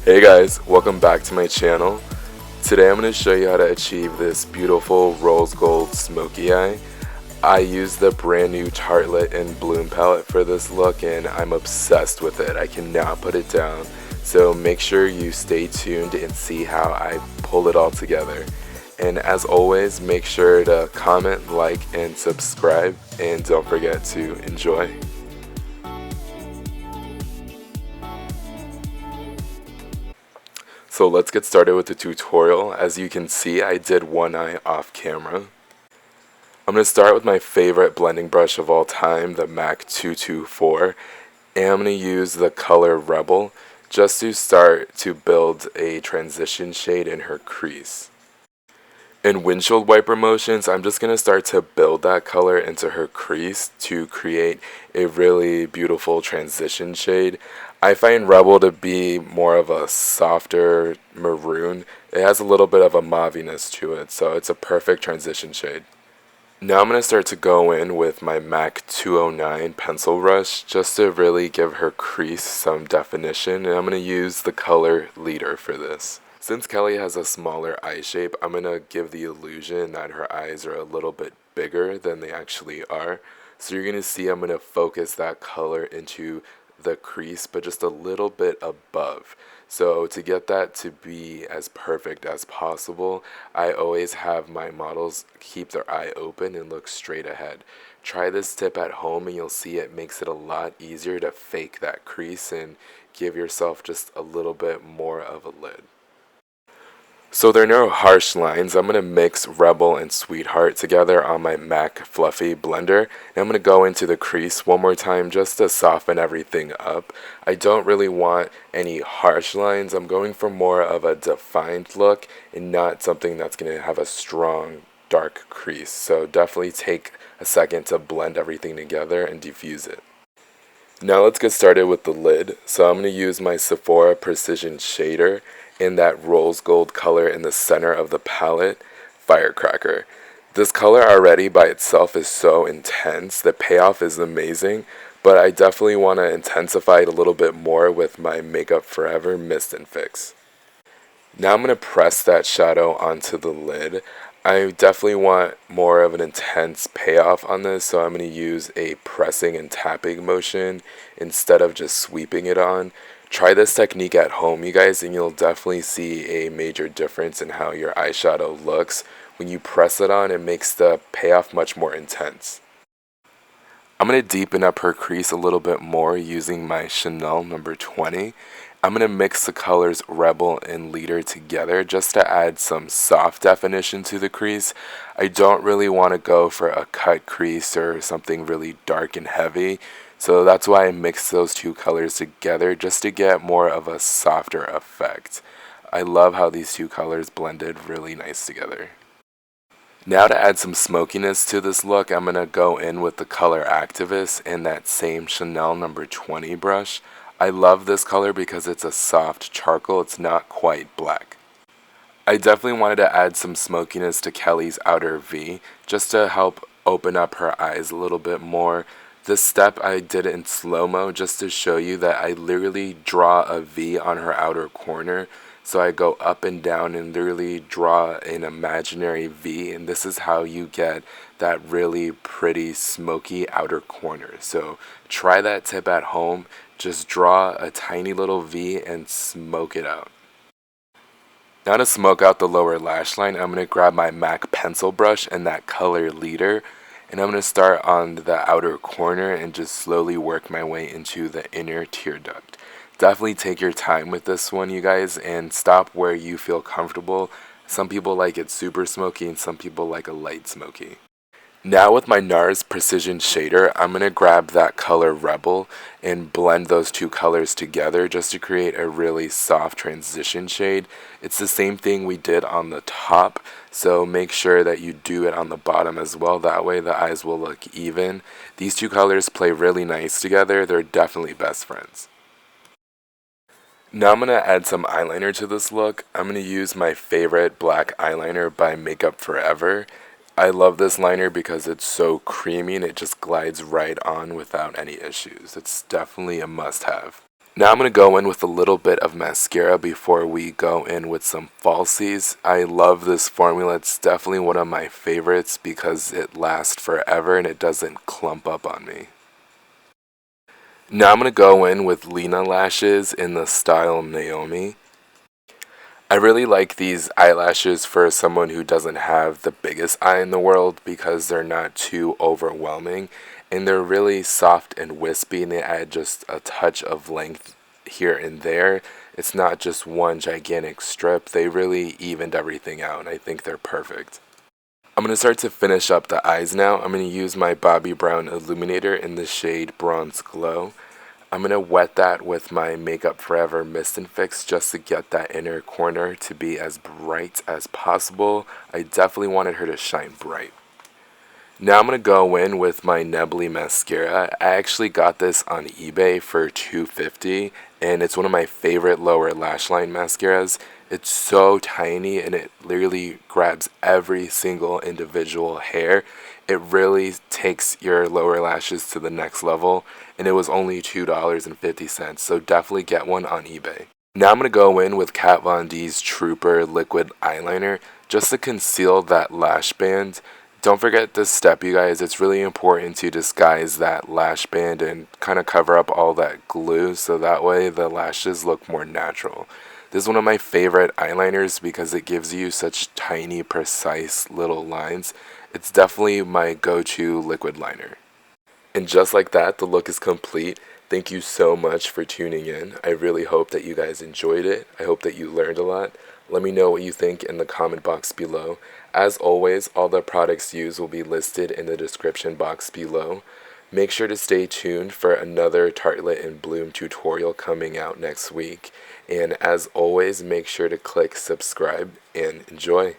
Hey guys, welcome back to my channel. Today I'm going to show you how to achieve this beautiful rose gold smoky eye. I use the brand new Tartelette in Bloom palette for this look and I'm obsessed with it. I cannot put it down. So make sure you stay tuned and see how I pull it all together. And as always, make sure to comment, like, and subscribe, and don't forget to enjoy. So let's get started with the tutorial. As you can see, I did one eye off camera. I'm going to start with my favorite blending brush of all time, the MAC 224, and I'm going to use the color Rebel just to start to build a transition shade in her crease. In windshield wiper motions, I'm just going to start to build that color into her crease to create a really beautiful transition shade. I find Rebel to be more of a softer maroon. It has a little bit of a mauviness to it, so it's a perfect transition shade. Now I'm going to start to go in with my MAC 209 pencil brush just to really give her crease some definition, and I'm going to use the color Leader for this. Since Kelley has a smaller eye shape, I'm going to give the illusion that her eyes are a little bit bigger than they actually are. So you're going to see I'm going to focus that color into the crease, but just a little bit above. So to get that to be as perfect as possible, I always have my models keep their eye open and look straight ahead. Try this tip at home and you'll see it makes it a lot easier to fake that crease and give yourself just a little bit more of a lid. So there are no harsh lines. I'm going to mix Rebel and Sweetheart together on my MAC Fluffy blender. And I'm going to go into the crease one more time just to soften everything up. I don't really want any harsh lines. I'm going for more of a defined look and not something that's going to have a strong dark crease. So definitely take a second to blend everything together and diffuse it. Now let's get started with the lid. So I'm going to use my Sephora Precision Shader in that rose gold color in the center of the palette, Firecracker. This color already by itself is so intense, the payoff is amazing, but I definitely want to intensify it a little bit more with my Makeup Forever Mist and Fix. Now I'm going to press that shadow onto the lid. I definitely want more of an intense payoff on this, so I'm going to use a pressing and tapping motion instead of just sweeping it on. Try this technique at home, you guys, and you'll definitely see a major difference in how your eyeshadow looks. When you press it on, it makes the payoff much more intense. I'm going to deepen up her crease a little bit more using my Chanel number 20. I'm going to mix the colors Rebel and Leader together just to add some soft definition to the crease. I don't really want to go for a cut crease or something really dark and heavy. So that's why I mix those two colors together just to get more of a softer effect. I love how these two colors blended really nice together. Now to add some smokiness to this look, I'm going to go in with the color Activist and that same Chanel number 20 brush. I love this color because it's a soft charcoal, it's not quite black. I definitely wanted to add some smokiness to Kelley's outer V just to help open up her eyes a little bit more. This step I did in slow-mo just to show you that I literally draw a V on her outer corner. So I go up and down and literally draw an imaginary V, and this is how you get that really pretty smoky outer corner. So try that tip at home. Just draw a tiny little V and smoke it out. Now to smoke out the lower lash line, I'm going to grab my MAC pencil brush and that color Leader. And I'm going to start on the outer corner and just slowly work my way into the inner tear duct. Definitely take your time with this one, you guys, and stop where you feel comfortable. Some people like it super smoky and some people like a light smoky. Now with my Nars Precision Shader, I'm going to grab that color Rebel and blend those two colors together just to create a really soft transition shade. It's the same thing we did on the top, so make sure that you do it on the bottom as well. That way the eyes will look even. These two colors play really nice together. They're definitely best friends. Now I'm going to add some eyeliner to this look. I'm going to use my favorite black eyeliner by Makeup Forever. I love this liner because it's so creamy and it just glides right on without any issues. It's definitely a must-have. Now I'm going to go in with a little bit of mascara before we go in with some falsies. I love this formula. It's definitely one of my favorites because it lasts forever and it doesn't clump up on me. Now I'm going to go in with Lena lashes in the style Naomi. I really like these eyelashes for someone who doesn't have the biggest eye in the world because they're not too overwhelming and they're really soft and wispy and they add just a touch of length here and there. It's not just one gigantic strip. They really evened everything out and I think they're perfect. I'm going to start to finish up the eyes now. I'm going to use my Bobbi Brown Illuminator in the shade Bronze Glow. I'm going to wet that with my Makeup Forever Mist and Fix just to get that inner corner to be as bright as possible. I definitely wanted her to shine bright. Now I'm going to go in with my Nebly Mascara. I actually got this on eBay for $2.50 and it's one of my favorite lower lash line mascaras. It's so tiny and it literally grabs every single individual hair. It really takes your lower lashes to the next level and it was only $2.50, so definitely get one on eBay. Now I'm going to go in with Kat Von D's Trooper Liquid Eyeliner just to conceal that lash band. Don't forget this step, you guys. It's really important to disguise that lash band and kind of cover up all that glue so that way the lashes look more natural. This is one of my favorite eyeliners because it gives you such tiny, precise little lines. It's definitely my go-to liquid liner. And just like that, the look is complete. Thank you so much for tuning in. I really hope that you guys enjoyed it. I hope that you learned a lot. Let me know what you think in the comment box below. As always, all the products used will be listed in the description box below. Make sure to stay tuned for another Tartelette in Bloom tutorial coming out next week. And as always, make sure to click subscribe and enjoy.